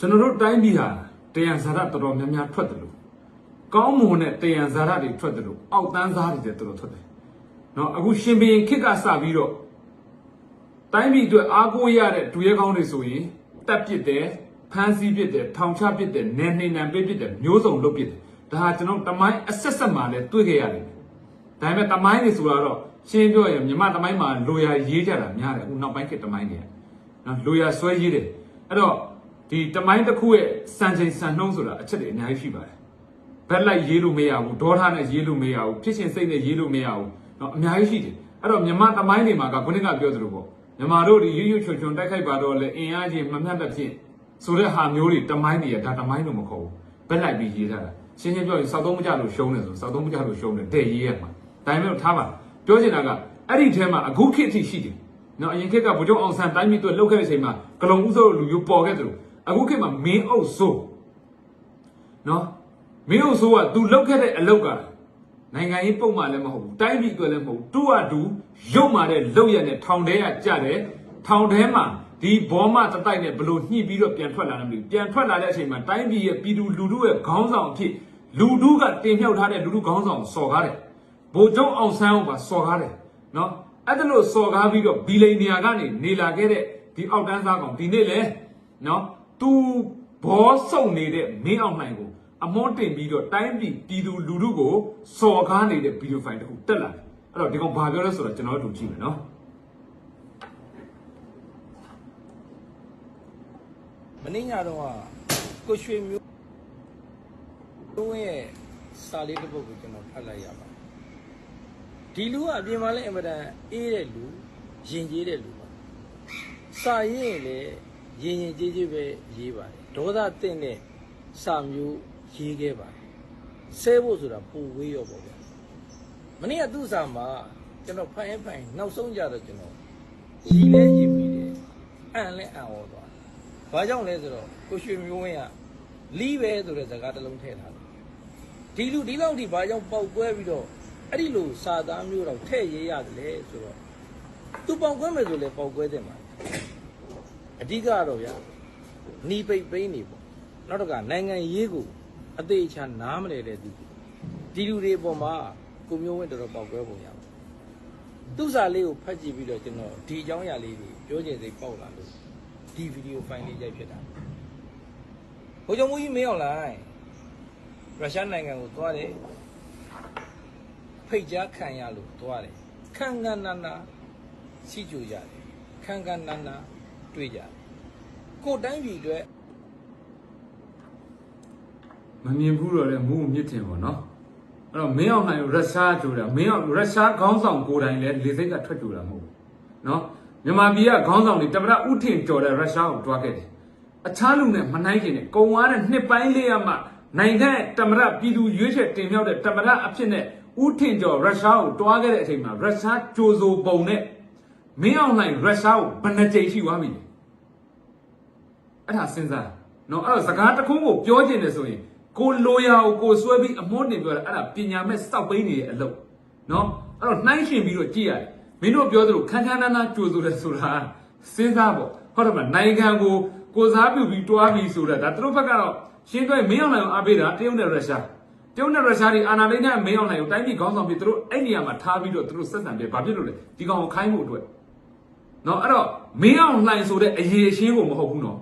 ကျွန်တော်တို့တိုင်းပြည်ဟာတယံဇာတ်တော်တော်များများထွက်တယ်လို့ကောင်းမွန်တဲ့တယံဇာတ်တွေထွက်တယ်လို့အောက်တန်းစားတွေတော်တော်ထွက်တယ်နော်အခုရှင်ဘီရင်ခစ်ကစပြီးတော့တိုင်းပြည်အတွက်အားကိုးရတဲ့ဒူရဲကောင်းတွေဆိုရင်တက်ပစ်တယ်ဖမ်းဆီးပစ်တယ်ထောင်ချပစ်တယ်နယ်နှိမ်နှံပေးပစ်တယ်မျိုးစုံလုပ်ပစ်တယ်ဒါဟာကျွန်တော်တမိုင်းအဆက်ဆက်မှာလည်းတွေ့ခဲ့ရတယ်ဒါပေမဲ့တမိုင်းတွေဆိုတာတော့ရှင်းပြောရင်မြန်မာတမိုင်းမှာလိုရာရေးကြတာများတယ်အခုနောက်ပိုင်းခေတ်တမိုင်းတွေနော်လိုရာဆွဲရေးတယ်အဲ့တော့ဒီတမိုင်းတစ်ခုရဲ့စံချိန်စံနှုန်းဆိုတာအချက်တွေအများကြီးရှိပါတယ်ဘက်လိုက်ရေးလို့မရဘူးဒေါထားနဲ့ရေးလို့မရဘူးဖြစ်ရှင်စိတ်နဲ့ရေးလို့မရဘူးနော်အများကြီးရှိတယ်အဲ့တော့မြန်မာတမိုင်းတွေမှာကခုနကပြောသလိုပေါ့မြန်မာတို့ဒီရွရွချွန်ချွန်တိုက်ခိုက်ပါတော့လေအင်အားကြီးမမျှတဖြစ်ဆိုတဲ့ဟာမျိုးတွေတမိုင်းတွေကဒါတမိုင်းလို့မခေါ်ဘူးဘက်လိုက်ပြီးရေးထားတာရှင်းရှင်းပြောရင်စောက်သုံးမကြလို့ရှုံးတယ်ဆိုစောက်သုံးမကြလို့ရှုံးတယ်တဲ့ရေးရမှာဒါပေမဲ့ထားပါပြောချင်တာကအဲ့ဒီထဲမှာအခုခေတ်ထိရှိတယ်နော်အရင်ခေတ်ကဗိုလ်ချုပ်အောင်ဆန်းတိုင်းပြည်အတွက်လှုပ်ခဲ့တဲ့အချိန်မှာဂလုံဥစိုးလူမျိုးပေါ်ခဲ့တယ်လို့အခုခေတ်မှာမင်းအုပ်စိုးနော်မင်းအုပ်စိုးကသူလှုပ်ခဲ့တဲ့အလုပ်ကနိုင်ငံရေးပုံမှန်လည်းမဟုတ်ဘူးတိုင်းပြည်အတွက်လည်းမဟုတ်ဘူးတူအတူရုပ်မာတဲ့လှုပ်ရက်နဲ့ထောင်ထဲကကြတယ်ထောင်ထဲမှာဒီဘောမတတိုက်နဲ့ဘလို့ညှိပြီးတော့ပြန်ထွက်လာတယ်မလို့ပြန်ထွက်လာတဲ့အချိန်မှာတိုင်းပြည်ရဲ့ပြည်သူလူထုရဲ့ခေါင်းဆောင်အဖြစ်လူထုကတင်မြှောက်ထားတဲ့လူထုခေါင်းဆောင်ကိုစော်ကားတယ်ဗိုလ်ချုပ်အောင်ဆန်းကိုပါစော်ကားတယ်နော်အဲ့ဒါလို့စော်ကားပြီးတော့ဘီလိန်နေရာကနေနေလာခဲ့တဲ့ဒီအောက်တန်းစားကောင်ဒီနေ့လေနော်သူဘောစုံနေတဲ့မင်းအောင်နိုင်ကိုအမောတင်ပြီးတော့တိုင်းပြည်သူလူထုကိုစော်ကားနေတဲ့ဗီဒီယိုဖိုင်တစ်ခုတက်လာတယ်အဲ့တော့ဒီကောင်ဘာပြောလဲဆိုတော့ကျွန်တော်တို့ကြည့်မယ်နော်မင်းညတော့ကိုရွှေမျိုးတို့ရဲ့စာလေးတစ်ပုဒ်ကိုကျွန်တော်ဖတ်လိုက်ရပါဒီလူကအပြင်မှာလည်းအင်မတန်အေးတဲ့လူရင်ကျေးတဲ့လူပါစာရေးရင်လည်းရင်ကျေးကျေးပဲရေးပါတယ်ဒေါသတင့်တဲ့စာမျိုးရေးခဲ့ပါတယ်ဆဲဖို့ဆိုတာပူဝေးရောပေါ့ဗျာမနေ့ကသူ့စာမှာကျွန်တော်ဖိုင်နောက်ဆုံးကြတော့ကျွန်တော်ရည်လဲရည်ပြီးတယ်အံလဲအံ့ဩသွားဘာကြောင့်လဲဆိုတော့ကိုရွှေမျိုးဝင်းကလီးပဲဆိုတဲ့စကားတစ်လုံးထည့်ထားတယ်ဒီလူဒီလောက်ထိဘာကြောင့်ပေါက်ကွဲပြီးတော့အဲ့ဒီလိုစာသားမျိုးတော့ထည့်ရေးရတယ်လေဆိုတော့သူပေါက်ကွဲမယ်ဆိုလေပေါက်ကွဲတယ်မှာအဓိကတော့ဗျာနီးပိတ်ပိန်းနေပေါ့နောက်တော့ကနိုင်ငံရေးကိုအသေးချာနားမလဲတဲ့သူဒီလူတွေပေါ်မှာကိုမျိုးဝင်းတော်တော်ပေါက်ကွဲပုံရပါတယ်သူ့စာလေးကိုဖတ်ကြည့်ပြီးတော့ကျွန်တော်ဒီအကြောင်းအရာလေးတွေပြောချင်စိတ်ပေါက်လာလို့ဒီဗီဒီယိုဖိုင်လေးရိုက်ဖြစ်တာဘိုးချုပ်မူကြီးမင်းအောင်လိုက်ရုရှားနိုင်ငံကိုသွားတယ်ဖိတ်ကြားခံရလို့သွားတယ်ခန်းခန်းနာနာစီကြူကြတယ်ခန်းခန်းနာနာတွေ့ကြတယ်ကိုတိုင်းပြည်အတွက်မမြင်ဘူးတော့လေမူးမြစ်တင်ပေါ့နော်အဲ့တော့မင်းအောင်နိုင်ရုရှားကြိုးတာမင်းအောင်ရုရှားခေါင်းဆောင်ကိုယ်တိုင်လည်းလေစိတ်ကထွက်ကြိုးတာမဟုတ်ဘူးနော်မြန်မာပြည်ကခေါင်းဆောင်တွေတမရဥထင်ကြော်တဲ့ရုရှားကိုတွားခဲ့တယ်အခြားလူနဲ့မနိုင်ခင်နဲ့ကုံသွားတဲ့နှစ်ပိုင်းလေးရမှနိုင်ငံတမရပြည်သူရွေးချယ်တင်မြှောက်တဲ့တမရအဖြစ်နဲ့ဥထင်ကျော်ရုရှားကိုတွားခဲ့တဲ့အချိန်မှာရုရှားကြိုးစိုးပုံနဲ့မင်းအောင်နိုင်ရုရှားကိုဘယ်နှကြိမ်ရှိသွားပြီလဲအဲ့ဒါစဉ်းစားနော်အဲ့တော့စကားတစ်ခုကိုပြောချင်တယ်ဆိုရင်ကိုလိုရာကိုဆွဲပြီးအမွှန်းတင်ပြောတာအဲ့ဒါပညာမဲ့စောက်ပိန်းနေတဲ့အလုပ်နော်အဲ့တော့နှိုင်းရှင်ပြီးတော့ကြည့်ရတယ်မင်းတို့ပြောသလိုခန်းခန်းနာနာကြိုးစိုးတယ်ဆိုတာစဉ်းစားပေါ့ဟုတ်တယ်မလားနိုင်ငံကိုစားပြုပြီးတွားပြီးဆိုတာဒါသူတို့ဘက်ကတော့ရှင်းသွင်းမင်းအောင်နိုင်ကိုအားပေးတာတရုတ်နဲ့ရုရှားတရုတ်နဲ့ရုရှားတွေအာဏာသိမ်းတဲ့မင်းအောင်နိုင်ကိုတိုင်းပြည်ခေါင်းဆောင်ပြီးသူတို့အဲ့နေရာမှာထားပြီးတော့သူတို့ဆက်ဆံပြဘာဖြစ်လို့လဲဒီကောင်ကိုခိုင်းဖို့အတွက်နော်အဲ့တော့မင်းအောင်လှိုင်ဆိုတဲ့အရေးရှင်းကိုမဟုတ်ဘူးနော်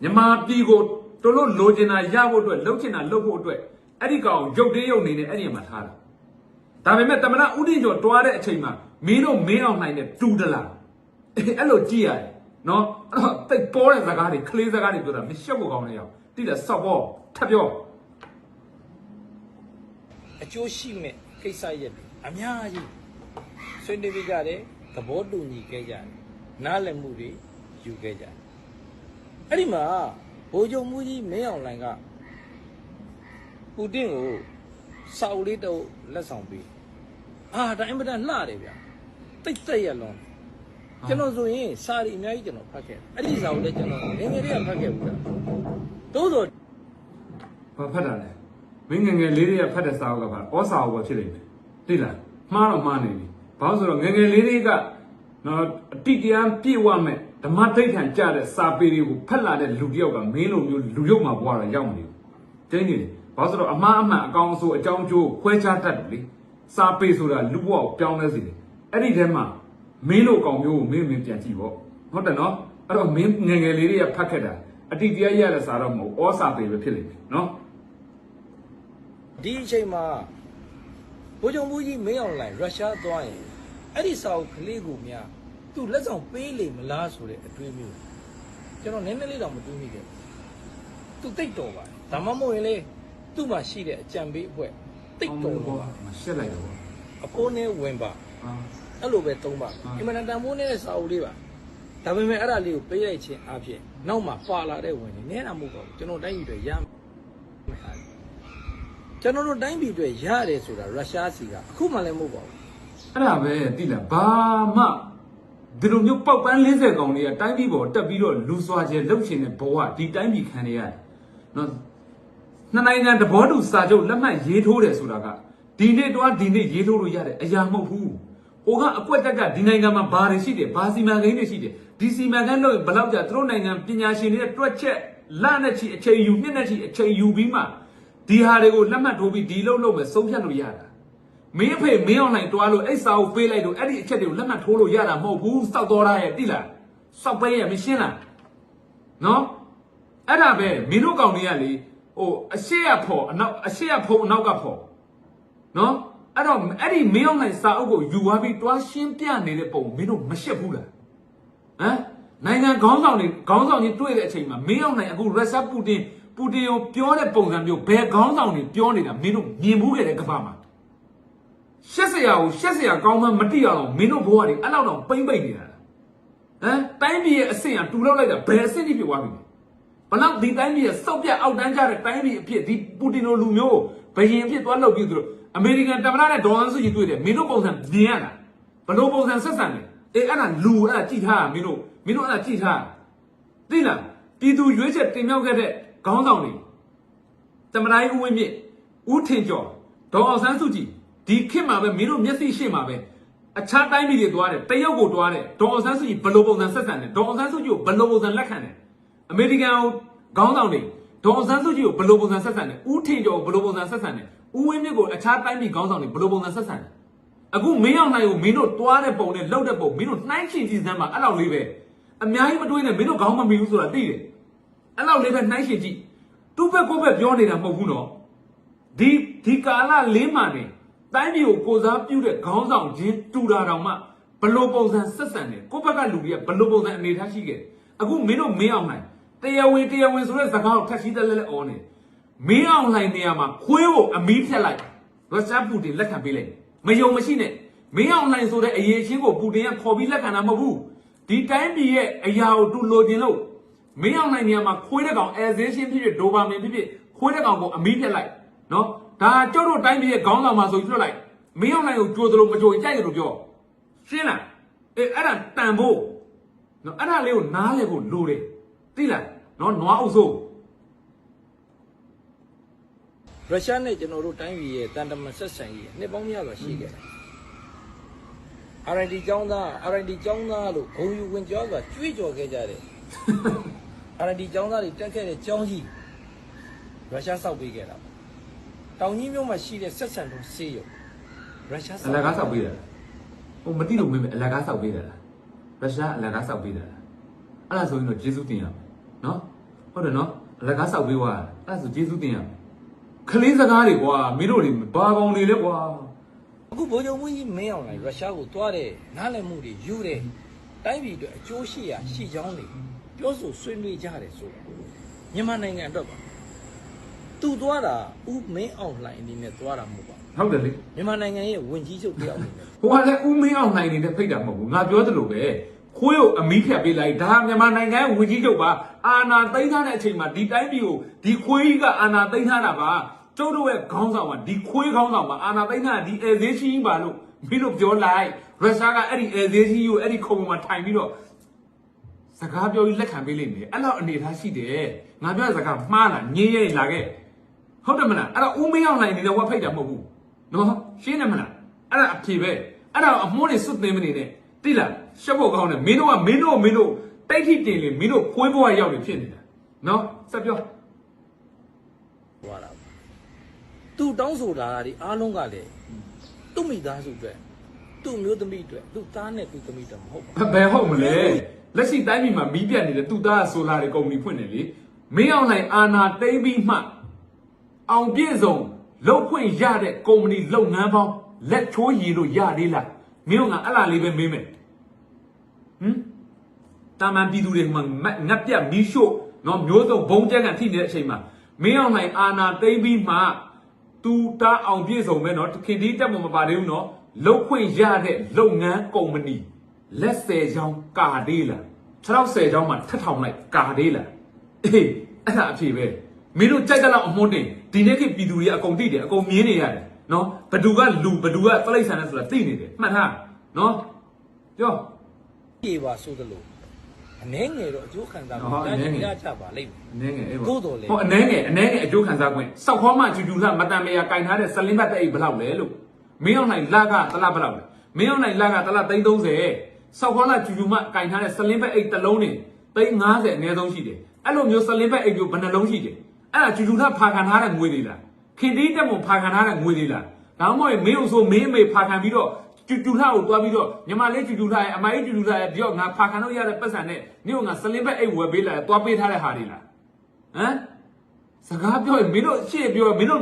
မြန်မာပြည်ကိုတို့လို့လိုချင်တာရဖို့အတွက်လှုပ်ချင်တာလှုပ်ဖို့အတွက်အဲ့ဒီကောင်ရုပ်သေးရုပ်နေနဲ့အဲ့ဒီမှာထားတာဒါပေမဲ့တမနာဥဒင်းကျော်တွားတဲ့အချိန်မှာမင်းတို့မင်းအောင်နိုင်နဲ့တူတလားအဲ့လိုကြည့်ရတယ်နော်အဲ့တော့တိတ်ပေါ်တဲ့စကားတွေကလေးစကားတွေပြောတာမရှက်ဖို့ကောင်းနေရအောင်တိတယ်စောက်ပေါ်ထပ်ပြောအကျိုးရှိမဲ့ကိစ္စရက်တွေအများကြီးဆွေးနွေးပြီးကြတယ်သဘောတူညီခဲ့ကြတယ်နားလည်မှုတွေယူခဲ့ကြတယ်အဲ့ဒီမှာဗိုလ်ချုပ်မူကြီးမင်းအောင်လှိုင်ကပူတင်ကိုစာအုပ်လေးတော့လက်ဆောင်ပေးဒါအင်မတန်လှတယ်ဗျာတိတ်တက်ရလွန်ကျွန်တော်ဆိုရင်စာရီအများကြီးကျွန်တော်ဖတ်ခဲ့အဲ့ဒီစာအုပ်လည်းကျွန်တော်ငယ်ငယ်လေးကဖတ်ခဲ့ဘူးလားတိုးဆိုဘာဖတ်တာလဲမင်းငယ်ငယ်လေးတွေကဖတ်တဲ့စာအုပ်ကဘာဩစာအုပ်ပဲဖြစ်နေတယ်သိလားမှားတော့မှားနေပြီဘာလို့ဆိုတော့ငယ်ငယ်လေးတွေကနော်အတိတရားပြည့်ဝမဲ့ ဓမ္မတိတ်ခံကြတဲ့စာပေတွေကိုဖက်လာတဲ့လူတယောက်ကမင်းလိုမျိုးလူရုပ်မှာဘွားတော့ရောက်မနေဘူးကျင်းနေတယ်ဘာလို့ဆိုတော့အမှားအမှန်အကောင်ဆိုအကြောင်းကျိုးခွဲခြားတတ်တယ်လေစာပေဆိုတာလူဘဝကိုပြောင်းလဲစေတယ်အဲ့ဒီထဲမှာမင်းလိုကောင်မျိုးကိုမင်းပြန်ကြည့်ပေါ့ဟုတ်တယ်နော်အဲ့တော့မင်းငယ်ငယ်လေးတွေကဖတ်ခဲ့တာအတိတရားရတဲ့စာတော့မဟုတ်ဩစာပေပဲဖြစ်လိမ့်မယ်နော်ဒီအချိန်မှာဘိုးချုပ်မူကြီးမင်းအောင်လှိုင်ရုရှားသွားရင်အဲ့ဒီစာအုပ်ကလေးကိုများသူလက်ဆောင်ပေးလိမ့်မလားဆိုတဲ့အတွေးမျိုးကျွန်တော်နည်းနည်းလေးတော့မတွေးမိခဲ့ဘူးသူတိတ်တော်ပါတယ်ဒါမှမဟုတ်ရင်လေသူ့မှာရှိတဲ့အကြံပေးအဖွဲ့တိတ်တော်တော့မရှက်လိုက်တော့အဖိုးနဲ့ဝင်ပါအဲ့လိုပဲသုံးပါအင်မတန်တန်ဖိုးနေတဲ့စာအုပ်လေးပါဒါပေမဲ့အဲ့ဒါလေးကိုပေးလိုက်ခြင်းအဖြစ်နောက်မှပါလာတဲ့ဝင်နေနေတာမဟုတ်ပါဘူးကျွန်တော်တိုင်းပြည်တွေရမယ်ကျွန်တော်တို့တိုင်းပြည်တွေရတယ်ဆိုတာရုရှားစီကအခုမှလည်းမဟုတ်ပါဘူးအဲ့ဒါပဲတိလားဘာမှဒီလိုမျိုးပောက်ပန်း40ကောင်တွေကတိုင်းပြည်ပေါ်တက်ပြီးတော့လူစွာကျဲလှုပ်ရှင်တဲ့ဘဝဒီတိုင်းပြည်ခံနေရတယ်နော်နှစ်နိုင်ငံသဘောတူစာချုပ်လက်မှတ်ရေးထိုးတယ်ဆိုတာကဒီနေ့တော့ဒီနေ့ရေးထိုးလို့ရတဲ့အရာမဟုတ်ဘူးဟိုကအကွက်တက်ကဒီနိုင်ငံမှာဘာတွေရှိတယ်ဘာစီမံကိန်းတွေရှိတယ်ဒီစီမံကိန်းလို့ဘယ်လောက်ကြာသူတို့နိုင်ငံပညာရှင်တွေတွက်ချက်လနဲ့ချီအချိန်ယူနှစ်နဲ့ချီအချိန်ယူပြီးမှဒီဟာတွေကိုလက်မှတ်ထိုးပြီးဒီလုံးလုံးပဲဆုံးဖြတ်လို့ရတာမင်းအဖေမင်းအောင်နိုင်တွားလို့အဲ့စာကိုပေးလိုက်တော့အဲ့ဒီအချက်တွေကိုလက်မှတ်ထိုးလို့ရတာမဟုတ်ဘူးစောက်တော်ရရဲ့တိလားစောက်ပေးရမရှင်းလားနော်အဲ့ဒါပဲမင်းတို့ကောင်တွေကလေဟိုအရှိရဖို့အနောက်အရှိရဖို့အနောက်ကဖို့နော်အဲ့တော့အဲ့ဒီမင်းအောင်နိုင်စာအုပ်ကိုယူသွားပြီးတွားရှင်းပြနေတဲ့ပုံမင်းတို့မရှက်ဘူးလားဟမ်နိုင်ငံခေါင်းဆောင်ကြီးတွေ့တဲ့အချိန်မှာမင်းအောင်နိုင်အခုရုရှားပူတင်ကိုပြောတဲ့ပုံစံမျိုးဘယ်ခေါင်းဆောင်တွေပြောနေတာမင်းတို့မြင်ဘူးခဲ့တဲ့ကမ္ဘာမှာရှက်စရာကောင်းမှမတိအောင်မင်းတို့ဘဝတွေအဲ့လောက်တော့ပိမ့်နေတာဟမ်တိုင်းပြည်ရဲ့အဆင့်ကတူလောက်လိုက်တာဘယ်အဆင့်ကြီးဖြစ်သွားပြီဘလောက်ဒီတိုင်းပြည်ရဲ့စောက်ပြအောက်တန်းကြတဲ့တိုင်းပြည်အဖြစ်ဒီပူတင်လိုလူမျိုးဘယင်အဖြစ်သွားလောက်ပြီးသူတို့အမေရိကန်သမ္မတနဲ့ဒေါ်အောင်ဆန်းစုကြည်တွေ့တယ်မင်းတို့ပုံစံမြင်ရတာဘလို့ပုံစံဆက်ဆံတယ်အေးအဲ့ဒါလူအဲ့ဒါကြည့်ထားတာမင်းတို့အဲ့ဒါကြည့်ထားသိလားပြည်သူရွေးချက်တင်မြှောက်ခဲ့တဲ့ခေါင်းဆောင်တွေသမ္မတကြီးဦးဝင်းမြင့်ဦးထင်ကျော်ဒေါ်အောင်ဆန်းစုကြည်ဒီခေတ်မှာပဲမင်းတို့မျက်စိရှေ့မှာပဲအခြားတိုင်းပြည်တွေတွားတယ်တရုတ်ကိုတွားတယ်ဒေါ်အောင်ဆန်းစုကြည်ဘယ်လိုပုံစံဆက်ဆံတယ်ဒေါ်အောင်ဆန်းစုကြည်ကိုဘယ်လိုပုံစံလက်ခံတယ်အမေရိကန်ခေါင်းဆောင်တွေဒေါ်အောင်ဆန်းစုကြည်ကိုဘယ်လိုပုံစံဆက်ဆံတယ်ဦးထင်ကျော်ကိုဘယ်လိုပုံစံဆက်ဆံတယ်ဦးဝင်းမြင့်ကိုအခြားတိုင်းပြည်ခေါင်းဆောင်တွေဘယ်လိုပုံစံဆက်ဆံတယ်အခုမင်းအောင်နိုင်ကိုမင်းတို့တွားတဲ့ပုံနဲ့လှုပ်တဲ့ပုံမင်းတို့နှိုင်းချင်ကြည့်စမ်းပါအဲ့လောက်လေးပဲအများကြီးမတွေးနဲ့မင်းတို့ခေါင်းမမီဘူးဆိုတာသိတယ်အဲ့လောက်လေးပဲနှိုင်းချင်ကြည့်သူ့ဘက်ကိုယ့်ဘက်ပြောနေတာမဟုတ်ဘူးနော်ဒီကာလလေးမှနေတိုင်းပြည်ကိုစားပြုတဲ့ခေါင်းဆောင်ချင်းတူတာတောင်မှဘလို့ပုံစံဆက်ဆံတယ်ကိုယ့်ဘက်ကလူတွေကဘလို့ပုံစံအနေထားရှိခဲ့အခုမင်းတို့မင်းအောင်နိုင်တရားဝင်ဆိုတဲ့စကားကိုထပ်ရှိတဲ့လဲအော်နေမင်းအောင်နိုင်နေရာမှာခွေးကိုအမီးဖြတ်လိုက်ရုရှားပူတင်လက်ခံပေးလိုက်မယုံမရှိနဲ့မင်းအောင်နိုင်ဆိုတဲ့အရေးချင်းကိုပူတင်ကခေါ်ပြီးလက်ခံတာမဟုတ်ဘူးဒီတိုင်းပြည်ရဲ့အရာကိုတူလိုချင်လို့မင်းအောင်နိုင်နေရာမှာခွေးတဲ့ကောင်အဲဇေးရှင်းဖြစ်ဖြစ်ဒိုဘာမင်ဖြစ်ဖြစ်ခွေးတဲ့ကောင်ကိုအမီးဖြတ်လိုက်နော်ဒါကျုပ်တို့တိုင်းပြည်ရဲ့ခေါင်းဆောင်မှာဆိုပြီးလွှတ်လိုက်မင်းအောင်နိုင်ကိုကြိုးသလိုမကြိုးကြိုက်တယ်လို့ပြောရှင်းလားအေးအဲ့ဒါတန်ဖို့နော်အဲ့ဒါလေးကိုနားလေဖို့လိုတယ်သိလားနော်နွားအုပ်စိုးရုရှားနဲ့ကျွန်တော်တို့တိုင်းပြည်ရဲ့တန်တမဆက်ဆံရေးနှစ်ပေါင်းများစွာရှိခဲ့တယ်RND ကျောင်းသားလို့ဂုံယူဝင်ကြောစွာကြွေးကြော်ခဲ့ကြတယ်RND ကျောင်းသားတွေတက်ခဲ့တဲ့ကျောင်းကြီးရုရှားစောက်ပေးခဲ့တာတောင်ကြီးမြို့မှာရှိတဲ့ဆက်ဆံတော်ဆေးရုံရုရှားအလကားစောက်ပေးတယ်ဟိုမတိလို့မင်းအလကားစောက်ပေးတယ်လားရုရှားအလကားစောက်ပေးတယ်လားအဲ့ဒါဆိုရင်တော့ကျေးဇူးတင်ရမယ်နော်ဟုတ်တယ်နော်အလကားစောက်ပေးသွားအဲ့ဒါဆိုကျေးဇူးတင်ရမယ်ခလေးစကားတွေကွာမင်းတို့တွေဘာကောင်တွေလဲကွာအခုဗိုလ်ချုပ်မင်းကြီးမင်းအောင်လှိုင်ရုရှားကိုတွားတယ်နားလည်မှုတွေယူတယ်တိုင်းပြည်အတွက်အကျိုးရှိရာရှိကြောင်းတွေပြောဆိုဆွေးနွေးကြတယ်ဆိုတာမြန်မာနိုင်ငံအတွက်ပါသူသွားတာဦးမင်းအောင်လှိုင်အနေနဲ့သွားတာမဟုတ်ပါဘူးဟုတ်တယ်လေမြန်မာနိုင်ငံရဲ့ဝန်ကြီးချုပ်တယောက်အနေနဲ့ဟိုကလည်းဦးမင်းအောင်လှိုင်နေတဲ့ဖိတ်တာမဟုတ်ဘူးငါပြောသလိုပဲခွေးကိုအမီးဖြတ်ပေးလိုက်ဒါမြန်မာနိုင်ငံရဲ့ဝန်ကြီးချုပ်ပါအာဏာသိမ်းထားတဲ့အချိန်မှာဒီတိုင်းပြည်ကိုဒီခွေးကြီးကအာဏာသိမ်းထားတာပါကျုပ်တို့ရဲ့ခေါင်းဆောင်ကဒီခွေးခေါင်းဆောင်ပါအာဏာသိမ်းထားဒီအဲဇေးကြီးပါလို့မင်းတို့ပြောလိုက်ရုရှားကအဲ့ဒီအဲဇေးကြီးကိုအဲ့ဒီခုံပေါ်မှာထိုင်ပြီးတော့စကားပြောပြီးလက်ခံပေးလိမ့်မယ်အဲ့လောက်အနေထားရှိတယ်ငါပြောတဲ့စကားမှားလားညင်းရဲလာခဲ့ဟုတ်တယ်မလားအဲ့တော့ဦးမင်းအောင်နိုင်နေတဲ့ဝက်ဖိတ်တာမဟုတ်ဘူးနော်ရှင်းတယ်မလားအဲ့ဒါအဖြေပဲအဲ့ဒါအမွှန်းတွေစွတ်သိမ်းမနေနဲ့တိလားရှက်ဖို့ကောင်းတယ်မင်းတို့ တိတ်ထိတင်လေမင်းတို့ခွေးဘွားရောက်နေဖြစ်နေတာနော်ဆက်ပြော သွားတာသူတောင်းဆိုတာဒီအားလုံးကလည်းသူ့မိသားစုအတွက်သူ့မျိုးသမီးအတွက်သူ့သားနဲ့သူ့သမီးတော့မဟုတ်ပါဘူး ဘယ်ဟုတ်မလဲလက်ရှိတိုင်းပြည်မှာမီးပြတ်နေတဲ့သူ့သားဆိုလာတဲ့ကုမ္ပဏီဖွင့်နေလေမင်းအောင်နိုင်အာနာသိမ့်ပြီးမှအောင်ပြည့်စုံလောက်ခွင့်ရတဲ့ကုမ္ပဏီလုပ်ငန်းပေါင်းလက်ချိုးရည်လို့ရသေးလားမင်းကအဲ့လားလေးပဲမေးမယ်တာမန်ပြည်သူတွေမှာငတ်ပြတ်မီးရှို့နော်မျိုးစုံဘုံကျက်ကန်ထိနေတဲ့အချိန်မှာမင်းအောင်နိုင်အာနာသိမ့်ပြီးမှသူတားအောင်ပြည့်စုံပဲနော်ခင်ဒီတက်မှမပါသေးဘူးနော်လောက်ခွင့်ရတဲ့လုပ်ငန်းကုမ္ပဏီလက်10ချောင်းကာဒေးလား60ချောင်းမှာထပ်ထောင်လိုက်ကာဒေးလားအေးအဲ့ဒါအဖြစ်ပဲမင်းတို့ကြိုက်တဲ့လောက်အမွှန်းတင်ဒီနေ့ခေတ်ပြည်သူတွေအကုန်သိတယ်အကုန်မြင်နေရတယ်နော်ဘသူကလူဘသူကသလိษံနဲ့ဆိုတာသိနေတယ်မှတ်ထားနော်ပြော ပြေပါဆိုသလိုအနှဲငယ်တော့အကျိုးခံစားမှုတိုင်းရကြပါလိမ့်မယ် အနှဲငယ်အေး သို့တော်လေ ဟောအနှဲငယ်အကျိုးခံစားခွင့်စောက်ခေါမှကျူလှမတန်မရကင်ထားတဲ့စလင်းဘတ်တဲ့အိတ်ဘယ်လောက်လဲလို့မင်းအောင်နိုင်လကတလားဘယ်လောက်လဲမင်းအောင်နိုင်လကတလား330စောက်ခေါလာကျူမှကင်ထားတဲ့စလင်းဘတ်အိတ်တစ်လုံးနဲ့350အနည်းဆုံးရှိတယ်အဲ့လိုမျိုးစလင်းဘတ်အိတ်မျိုးဘယ်နှလုံးရှိတယ်အဲ့ဒါကျူလှဖာခံထားတဲ့ငွေတွေလားခင်တီးတက်မဖာခံထားတဲ့ငွေတွေလားဒါမှမဟုတ်မင်းအောင်ဆိုမင်းအမေဖာခံပြီးတော့ကျူလှကိုတွားပြီးတော့ညီမလေးကျူလှရဲ့အမကြီးကျူလှရဲ့ဒီတော့ငါဖာခံလို့ရတဲ့ပတ်စံနဲ့နေ့ကငါစလင်းဘတ်အိတ်ဝယ်ပေးလာတွားပေးထားတဲ့ဟာတွေလားဟမ်စကားပြောရင်မင်းတို့ရှေ့ပြောမင်းတို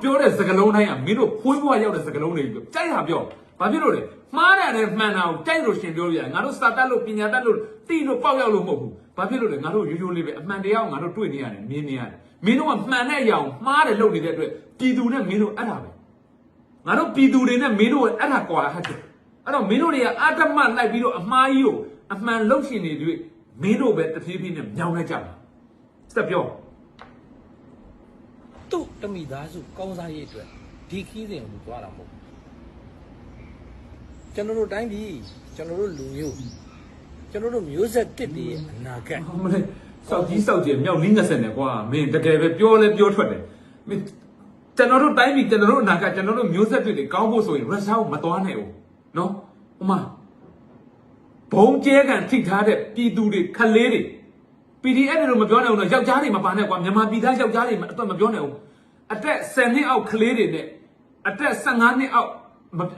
့ပြောတဲ့စကားလုံးတိုင်းကမင်းတို့ခွေးဘွားရောက်တဲ့စကားလုံးတွေပြောကြိုက်တာပြောဘာဖြစ်လို့လဲမှားတယ်နဲ့မှန်တာကိုကြိုက်လို့ရှင်ပြောလို့ရတယ်ငါတို့စာတတ်လို့ပညာတတ်လို့တိလို့ပေါက်ရောက်လို့မဟုတ်ဘူးဘာဖြစ်လို့လဲငါတို့ရိုးရိုးလေးပဲအမှန်တရားကိုငါတို့တွေ့နေရတယ်မြင်နေရတယ်မင်းတို့ကမှန်တဲ့အရာကိုမှားတယ်လုပ်နေတဲ့အတွက်ပြည်သူနဲ့မင်းတို့အဲ့ဒါပဲငါတို့ပြည်သူတွေနဲ့မင်းတို့အဲ့ဒါကွာဟတ်တယ်အဲ့တော့မင်းတို့တွေကအာတမလိုက်ပြီးတော့အမှားကြီးကိုအမှန်လုပ်ရှင်နေတွေ့မင်းတို့ပဲတဖြည်းဖြည်းနဲ့မြောင်းလိုက်ကြပါစက်ပြောသူ့တမိသားစုကောင်းစားရေးအတွက်ဒီခီးစဉ်ကိုသွားတာမဟုတ်ကျွန်တော်တို့တိုင်းပြည်ကျွန်တော်တို့လူမျိုးကျွန်တော်တို့မျိုးဆက်တစ်တည်းရဲ့အနာဂတ် မလေးစောက်ကြီးစောက်ကျမြောက်လင်း20နဲ့ကွာမင်းတကယ်ပဲပြောလဲပြောထွက်တယ်မင်းကျွန်တော်တို့တိုင်းပြည်ကျွန်တော်တို့အနာဂတ်ကျွန်တော်တို့မျိုးဆက်တွေကောင်းဖို့ဆိုရင်ရုရှားကိုမသွားနိုင်ဘူးနော်ဟိုမှာဘုံကျဲကန်ထိထားတဲ့ပြည်သူတွေခလေးတွေ PDF တွေတော့မပြောနိုင်ဘူးနော်ယောက်ျားတွေမပါနဲ့ကွာမြန်မာပြည်သားယောက်ျားတွေအတော့မပြောနိုင်ဘူးအသက်10နှစ်အောက်ကလေးတွေနဲ့အသက်15နှစ်အောက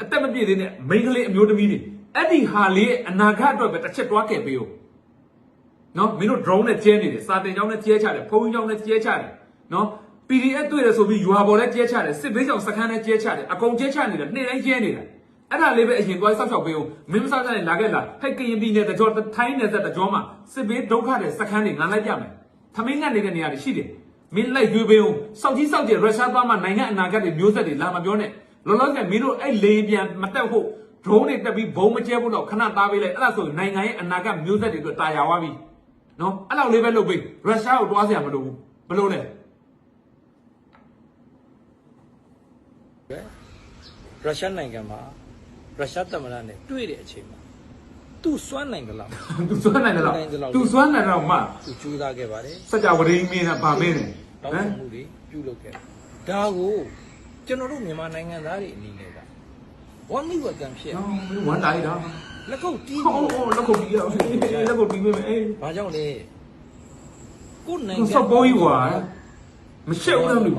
်အသက်မပြည့်သေးတဲ့မိန်းကလေးအမျိုးသမီးတွေအဲ့ဒီဟာလေးရဲ့အနာဂတ်အတွက်ပဲတစ်ချက်တွားခဲ့ပေးဦးနော်မင်းတို့ drone နဲ့ကျဲနေတယ်စာတင်ကြောင်းနဲ့ကျဲချတယ်ဖုန်းကြောင်းနဲ့ကျဲချတယ်နော် PDF တွေ့တယ်ဆိုပြီးရွာပေါ်နဲ့ကျဲချတယ်စစ်ဘေးကြောင့်စခန်းနဲ့ကျဲချတယ်အကုန်ကျဲချနေတယ်နေ့တိုင်းကျဲနေတာအဲ့ဒါလေးပဲအရင်တွားဆောက်ရှောက်ပေးဦးမင်းမဆောက်ကြရင်လာခဲ့လားဟဲ့ကရင်ပြည်နယ်တကြောထိုင်းနယ်စပ်တကြောမှာစစ်ဘေးဒုက္ခတွေစခန်းတွေငါလိုက်ပြမယ်သမင်းငတ်နေတဲ့နေရာတွေရှိတယ်မင်းလိုက်ရွေးပေးဦးစောက်ကြီးစောက်ကျရုရှားသားမှနိုင်ငံအနာဂတ်တွေမျိုးဆက်တွေလာမပြောနဲ့လောလောဆယ်မင်းတို့အဲ့လေပြန်မတက်ဖို့ drone တွေတက်ပြီးဘုံမကျဲဖို့တော့ခဏသားပေးလိုက်အဲ့ဒါဆိုနိုင်ငံရဲ့အနာဂတ်မျိုးဆက်တွေအတွက်တာယာသွားပြီနော်အဲ့လောက်လေးပဲလုပ်ပေးရုရှားကိုတွားစရာမလိုဘူးဘယ်လိုလဲ ရုရှားနိုင်ငံမှာရုရှားသမ္မတနဲ့တွေ့တဲ့အချိန်မှာသူစွမ်းနိုင်ကြလား သူစွမ်းနိုင်တယ်လားသူစွမ်းနိုင်တော့မှ သူကြိုးစားခဲ့ပါတယ် စကြဝဠာမင်းနဲ့ဗာမင်းနဲ့ တောင်းဆိုမှုတွေပြုလုပ်ခဲ့ဒါကိုကျွန်တော်တို့မြန်မာနိုင်ငံသားတွေအနေနဲ့ကဝမ်းမိဝကံဖြစ် ဝမ်းတိုင်းတာ လက်ကုပ်တီး ဟောလက်ခုပ်တီးရအောင်လက်ခုပ်တီးပေးမယ်အေး ဘာကြောင့်လဲကိုယ်နိုင်ငံ စောက်ပေါ်ကြီးကွာမရှက်ဘူးလားမလို့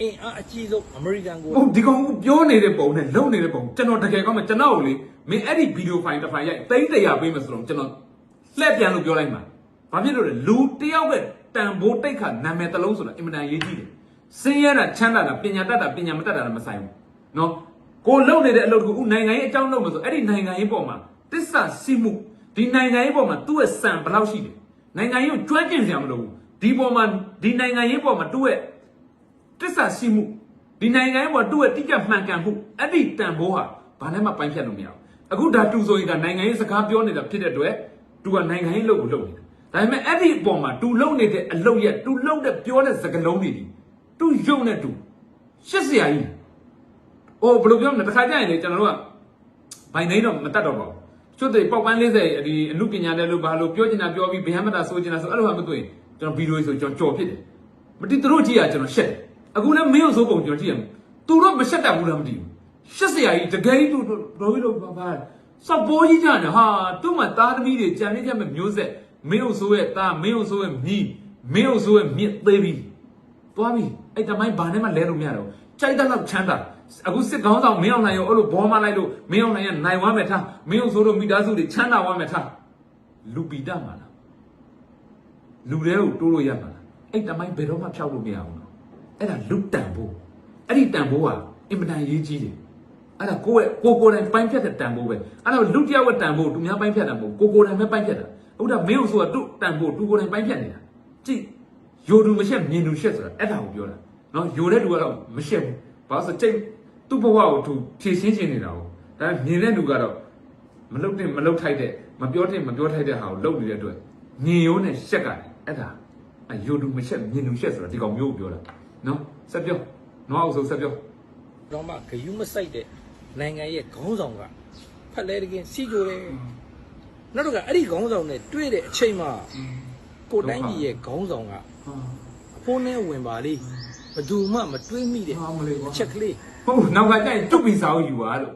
အင်းအကြီးဆုံးအမေရိကန်ကို ဟုတ်ဒီကောင်ပြောနေတဲ့ပုံနဲ့လုံနေတဲ့ပုံကျွန်တော်တကယ်ကောင်းမှကျွန်တော်ကိုလေမင်းအဲ့ဒီဗီဒီယိုဖိုင်တစ်ဖိုင်ရိုက်300ပေးမယ်ဆိုတော့ကျွန်တော်လှည့်ပြန်လို့ပြောလိုက်မှာဘာဖြစ်လို့လဲလူတယောက်ပဲတန်ဖိုးတိတ်ခါနာမည်တစ်လုံးဆိုတာအင်မတန်ရေးကြည့်တယ်စင်းရဲတာချမ်းသာတာပညာတတ်တာပညာမတတ်တာလည်းမဆိုင်ဘူးနော်ကိုလုံနေတဲ့အလုပ်တကူနိုင်ငံရေးအကြောင်းလုပ်မှာဆိုအဲ့ဒီနိုင်ငံရေးပေါ်မှာတစ္ဆာစီမှုဒီနိုင်ငံရေးပေါ်မှာသူ့ရဲ့စံဘယ်လောက်ရှိတယ်နိုင်ငံရေးကိုကျွမ်းကျင်စရာမလိုဘူးဒီပေါ်မှာဒီနိုင်ငံရေးပေါ်မှာသူ့ရဲ့တစ္ဆာရှိမှုဒီနိုင်ငံရဲ့ဘောသူ့ရဲ့တိကျမှန်ကန်မှုအဲ့ဒီတန်ဖိုးဟာဘာနဲ့မှပိုင်းဖြတ်လို့မရဘူးအခုဒါတူဆိုရင်ဒါနိုင်ငံရေးစကားပြောနေတာဖြစ်တဲ့အတွက်သူကနိုင်ငံရေးလုပ်ကိုလုပ်နေတာဒါပေမဲ့အဲ့ဒီအပေါ်မှာသူလုပ်နေတဲ့အလုပ်ရဲ့သူလုပ်တဲ့ပြောတဲ့စကားလုံးတွေသူရုံနဲ့သူရှစ်စရာကြီးအိုးဘယ်လိုပြောမလဲတစ်ခါကျရင်လေကျွန်တော်တို့ကဘိုင်နေတော့မတတ်တော့ပါဘူးကျွတ်တွေပေါက်ပန်း40ဒီအမှုပညာတဲ့လို့ဘာလို့ပြောချင်တာပြောပြီးဗဟမတာဆိုချင်တာဆိုအဲ့လိုမှမတွေ့ကျွန်တော်ဗီဒီယိုဆိုကျွန်တော်ကြော်ဖြစ်တယ်မတိသူတို့ကြည့်ရကျွန်တော်ရှက်တယ်အခုလည်းမင်းတို့စိုးပုံကျွန်တော်ကြည့်ရမယ်သူတို့မရှက်တတ်ဘူးလားမသိဘူးရှက်စရာကြီးတကယ်ကြီးသူတော်ကြီးလို့ဘာ စောက်ပိုးကြီးကြတယ်ဟာသူ့မှာသားသမီးတွေကြံနေကြမဲ့မျိုးဆက်မင်းတို့ဆိုရဲ့သားမင်းတို့ဆိုရဲ့မြီးမင်းတို့ဆိုရဲ့မြစ်သေးပြီသွားပြီအဲ့တမိုင်းဘာနဲ့မှလဲလို့မရတော့ကြိုက်တဲ့လောက်ချမ်းသာအခုစစ်ကောင်းဆောင်မင်းအောင်နိုင်ရောအဲ့လိုဘောမလိုက်လို့မင်းအောင်နိုင်ကနိုင်ဝမ်းမဲ့ထားမင်းအောင်ဆိုတော့မိသားစုတွေချမ်းသာဝမ်းမဲ့ထားလူပီတမှာလားလူတွေကိုတိုးလို့ရမှာလားအဲ့တမိုင်းဘယ်တော့မှဖျောက်လို့မရဘူးနော်အဲ့ဒါလူတန်ဖို့အဲ့ဒီတန်ဖို့ကအင်မတန်ရေးကြီးတယ်အဲ့ဒါကိုတိုင်းပိုင်းဖြတ်တဲ့တန်ဖို့ပဲအဲ့တော့လူတယောက်ရဲ့တန်ဖို့သူများပိုင်းဖြတ်တာမဟုတ်ကိုတိုင်းပဲပိုင်းဖြတ်တာဟုတ်တာမင်းအောင်ဆိုတာသူ့တန်ဖို့သူကိုတိုင်းပိုင်းဖြတ်နေတာကြည့်ယိုသူမရှက်မြင်သူရှက်ဆိုတာအဲ့ဒါကိုပြောတာနော်ယိုတဲ့သူကတော့မရှက်ဘူးဘာလို့ဆိုစိတ်သူ့ဘဝကိုသူဖြည့်ရှင်းနေတာကိုဒါမြင်တဲ့သူကတော့မလုတ်တဲ့မလုတ်ထိုက်တဲ့မပြောတဲ့မပြောထိုက်တဲ့ဟာကိုလုတ်နေတဲ့အတွက်ညင်ရိုးနဲ့ရှက်ကတယ်အဲ့ဒါယိုသူမရှက်မြင်သူရှက်ဆိုတာဒီကောင်မျိုးကိုပြောတာနော်ဆက်ပြောနော်အောင်ဆိုဆက်ပြောတော့မှဂယုမဆိုင်တဲ့နိုင်ငံရဲ့ခေါင်းဆောင်ကဖက်လဲတကင်းစီကြိုတယ်နောက်တော့အဲ့ဒီခေါင်းဆောင်နဲ့တွေ့တဲ့အချိန်မှာကိုတိုင်းကြီးရဲ့ခေါင်းဆောင်ကအဖိုးနဲ့ဝင်ပါလေဘယ်သူမှမတွေးမိတဲ့အချက်ကလေးဟုတ်နောက်ကကြိုင်တွတ်ပြီးစာအုပ်ယူပါလို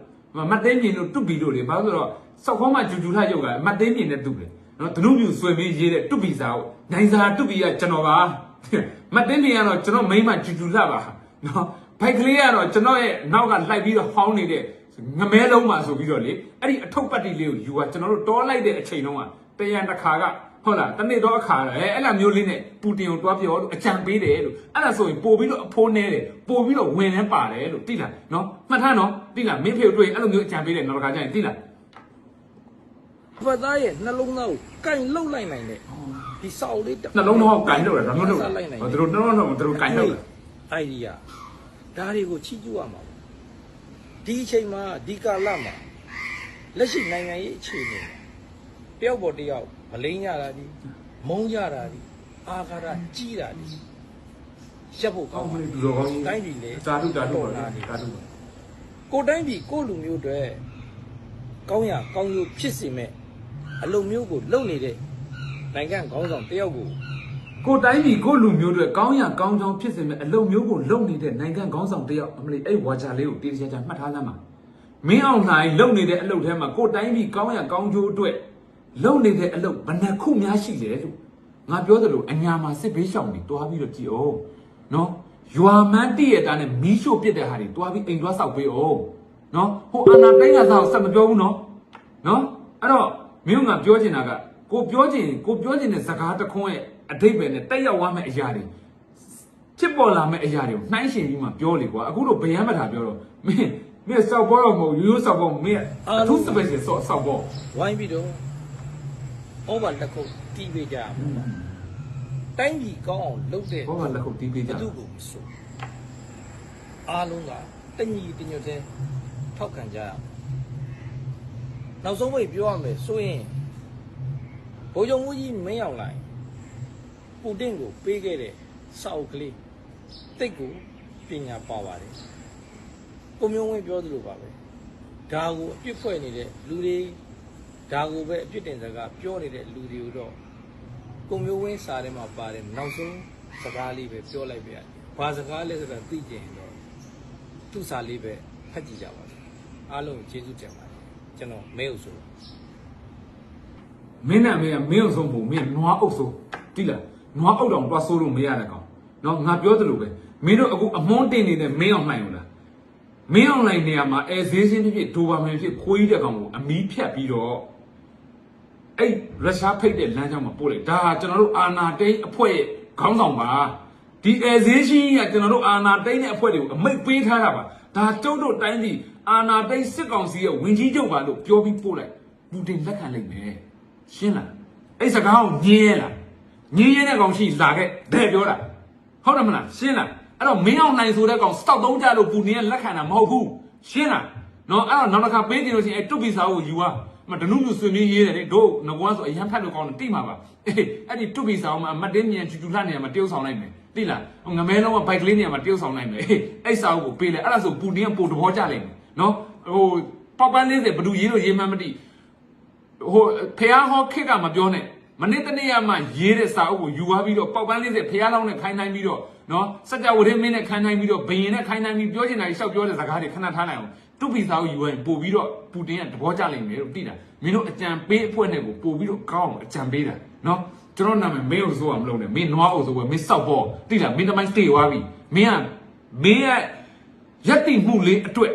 ့မတ်သိန်းမြင်လို့တွတ်ပြီးလို့လေဘာလို့ဆိုတော့စောက်ခေါင်းမှဂျူဂျူထရုပ်ကမတ်သိန်းမြင်နဲ့တူတယ်နော်ဒနုပြူဆွေမင်းရေးတဲ့တွတ်ပြီးစာအုပ်နိုင်စာတွတ်ပြီးကကျွန်တော်ပါမတ်သိန်းမြင်ကတော့ကျွန်တော်မိန်းမဂျူဂျူလှပါနော်ဘိုက်ကလေးကတော့ကျွန်တော်ရဲ့နောက်ကလိုက်ပြီးတော့ဟောင်းနေတဲ့ငမဲလုံးမှာဆိုပြီးတော့လေအဲ့ဒီအထုပ်ပတ်တီလေးကိုယူကကျွန်တော်တို့တောလိုက်တဲ့အချိန်တုန်းကတရံတစ်ခါကဟုတ်လားတနေ့တော့အခါအဲ့လိုမျိုးလေးနဲ့ပူတင်ကိုတွားပြောလို့အကြံပေးတယ်လို့အဲ့ဒါဆိုရင်ပို့ပြီးတော့အဖိုးနဲတယ်ပို့ပြီးတော့ဝင်လဲပါတယ်လို့သိလားနော်မှတ်ထားနော်သိလားမင်းဖေကိုတွေ့ရင်အဲ့လိုမျိုးအကြံပေးတယ်နောက်တစ်ခါကျရင်သိလားဖတ်သားရဲ့နှလုံးသားကိုကင်လှုပ်လိုက်နိုင်တယ်ဒီစောက်လေးနှလုံးသားကိုကင်လှုပ်တယ်ဒါမျိုးလှုပ်တယ်သူတို့နှလုံးသားကိုသူတို့ကင်လှုပ်တယ်အိုင်ဒီယာဒါတွေကိုချီးကျူးရမှာဒီအချိန်မှာဒီကာလမှာလက်ရှိနိုင်ငံရေးအခြေအနေတယောက်ပေါ်တယောက်မလိမ့်ရတာဒီမုန်းကြတာဒီအာဃာတကြီးတာဒီရပ်ဖို့ကောင်းတယ်သူတော်ကောင်းတိုင်းပြည်လေတာတုပါကိုတိုင်းပြည်ကိုလူမျိုးတွေကောင်းရကောင်းကျိုးဖြစ်စေမဲ့အလုံမျိုးကိုလုံနေတဲ့နိုင်ငံခေါင်းဆောင်တယောက်ကိုတိုင်းပြည်ကိုလူမျိုးတွေကောင်းရကောင်းချောင်းဖြစ်စေမဲ့အလုံမျိုးကိုလုံနေတဲ့နိုင်ငံခေါင်းဆောင်တယောက်အမလီအဲ့ဝါချာလေးကိုတေးချာမှတ်ထားစမ်းပါမင်းအောင်လှိုင်လုံနေတဲ့အလုပ်ထဲမှာကိုတိုင်းပြည်ကောင်းရကောင်းကျိုးအတွက်လုံနေတဲ့အလုပ်ဘယ်နှခုများရှိလဲလို့ငါပြောသလိုအညာမှာစစ်ဘေးရှောင်တွေတွားပြီးတော့ကြည့်အောင်နော်ရွာမန်းတည့်ရတာနဲ့မီးရှို့ပစ်တဲ့ဟာတွေတွားပြီးအိမ်တွားဆောက်ပေးအောင်နော်ဟိုအာနာတိုင်းကစားဆက်မပြောဘူးနော်အဲ့တော့မင်းကပြောချင်တာကကိုပြောချင်တဲ့စကားတခွန်းရဲ့အဓိပ္ပာယ်နဲ့တက်ရောက်သွားမဲ့အရာတွေဖြစ်ပေါ်လာမဲ့အရာတွေကိုနှိုင်းရှင်ပြီးမှပြောလေကွာအခုတော့ဗယံမထာပြောတော့မင်းစောက်ပေါ်တော့မဟုတ်ရိုးစောက်ပေါ်မင်းအထူးစပယ်စောက်ပေါ်ဝိုင်းပြီးတော့ဩဘာလက်ခုပ်တီးပေးကြတိုင်းပြည်ကောင်းအောင်လုပ်တဲ့ဩဘာလက်ခုပ်တီးပေးကြဘသူကိုမဆိုအားလုံးကတညီတညွတ်တဲ့ထောက်ခံကြရနောက်ဆုံးပဲပြောရမယ်ဆိုရင်ဗိုလ်ချုပ်မှုကြီးမင်းအောင်လှိုင်ပူတင်ကိုပေးခဲ့တဲ့စောက်ကလေးတိတ်ကိုပညာပါပါတယ်ကိုမျိုးဝင်းပြောသလိုပါပဲဒါကိုအပြစ်ဖွဲ့နေတဲ့လူတွေဒါကိုပဲအပြစ်တင်စကားပြောနေတဲ့လူတွေကိုတော့ကိုမျိုးဝင်းစာထဲမှာပါတယ်နောက်ဆုံးစကားလေးပဲပြောလိုက်ပြရတယ်ဘာစကားလဲဆိုတာသိကြရင်တော့သူ့စာလေးပဲဖတ်ကြည့်ကြပါစို့အားလုံးကျေးဇူးတင်ပါတယ်ကျွန်တော်မဲဟုတ်ဆိုမင်းနဲ့မင်းကမင်းအောင်ဆုံးဖို့မင်းနွားအုပ်ဆုံးတိလားနွားအုပ်တောင်တွားဆိုးလို့မရတဲ့ကောင်နော်ငါပြောသလိုပဲမင်းတို့အခုအမွန်းတင်နေတဲ့မင်းအောင်နိုင်ဘူးလားမင်းအောင်နိုင်နေရာမှာအဲဈေးစင်းဖြစ်ဒိုဘာမန်ဖြစ်ခိုးကြီးတဲ့ကောင်ကိုအမီးဖြတ်ပြီးတော့အဲ့ရုရှားဖိတ်တဲ့လမ်းကြောင်းမှာပို့လိုက်ဒါကျွန်တော်တို့အာနာတိန်အဖွဲ့ရဲ့ခေါင်းဆောင်ပါဒီအဲဈေးရှိကကျွန်တော်တို့အာနာတိန်ရဲ့အဖွဲ့တွေကိုအမိတ်ပေးထားတာပါဒါကျုပ်တို့တိုင်းပြည်အာနာတိန်စစ်ကောင်စီရဲ့ဝင်ကြီးချုပ်ပါလို့ပြောပြီးပို့လိုက်ပူတင်လက်ခံလိုက်မယ်ရှင်းလားအဲ့စကားကိုညင်းရလားညင်းရတဲ့ကောင်ရှိလာခဲ့တဲ့ပြောတာဟုတ်တယ်မလားရှင်းလားအဲ့တော့မင်းအောင်နိုင်ဆိုတဲ့ကောင်စတောက်သုံးကြလို့ပူတင်ကလက်ခံတာမဟုတ်ဘူးရှင်းလားနော်အဲ့တော့နောက်တစ်ခါပေးကြည့်လို့ရှိရင်အဲ့တွတ်ပီစာကိုယူသွားမဒနုမျိုးဆွေမျိုးရေးတယ်လေတို့ငကွားဆိုအရန်ဖတ်လို့ကောင်းတယ်တိမှာပါအေးအဲ့ဒီတွတ်ပီစာကိုမတ်တင်းမြန်ချူချူလှနေရာမှာတရုပ်ဆောင်လိုက်မယ်သိလားငမဲလုံးကဘိုက်ကလေးနေရာမှာတရုပ်ဆောင်လိုက်မယ်အေးအဲ့စာကိုပေးလိုက်အဲ့ဒါဆိုပူတင်ကပို့တော်ကြလိုက်မယ်နော်ဟိုပေါက်ပန်း40ဘဒူရေးလို့ရေးမှန်းမသိဟိုဖះဟောခက်ကမပြောနဲ့မနေ့တနေ့ကမှရေးတဲ့စာအုပ်ကိုယူသွားပြီးတော့ပေါက်ပန်း40ဖះလောင်းနဲ့ခိုင်းနိုင်ပြီးတော့နော်စัจ java ဝရင်းမင်းနဲ့ခိုင်းနိုင်ပြီးတော့ဘယင်နဲ့ခိုင်းနိုင်ပြီးပြောချင်တာကြီးရှောက်ပြောတဲ့စကားတွေခဏထားနိုင်အောင် တူပီစာကိုယူရင်ပို့ပြီးတော့ပူတင်ကသဘောကျလိမ့်မယ်လို့သိတာမင်းတို့အကြံပေးအဖွဲ့နဲ့ကိုပို့ပြီးတော့ကောင်းအောင်အကြံပေးတာနော်ကျွန်တော်နာမည်မင်းကိုစိုးအောင်မလုပ်နဲ့မင်းနွားအောင်ဆိုပဲမင်းစောက်ပေါ်သိလားမင်းတမိုင်းတေသွားပြီမင်းရဲ့ရက်တိမှုလေးအတွက်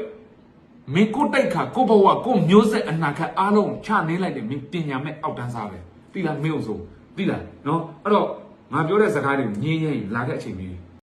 မင်းကိုတိုက်ခါကိုဘဝကိုမျိုးဆက်အနာခတ်အားလုံးချနေလိုက်တယ်မင်းပညာမဲ့အောက်တန်းစားပဲသိလားမင်းကိုစိုးသိလားနော်အဲ့တော့ငါပြောတဲ့စကားတွေကိုငြင်းရင်လာတဲ့အချိန်ကြီး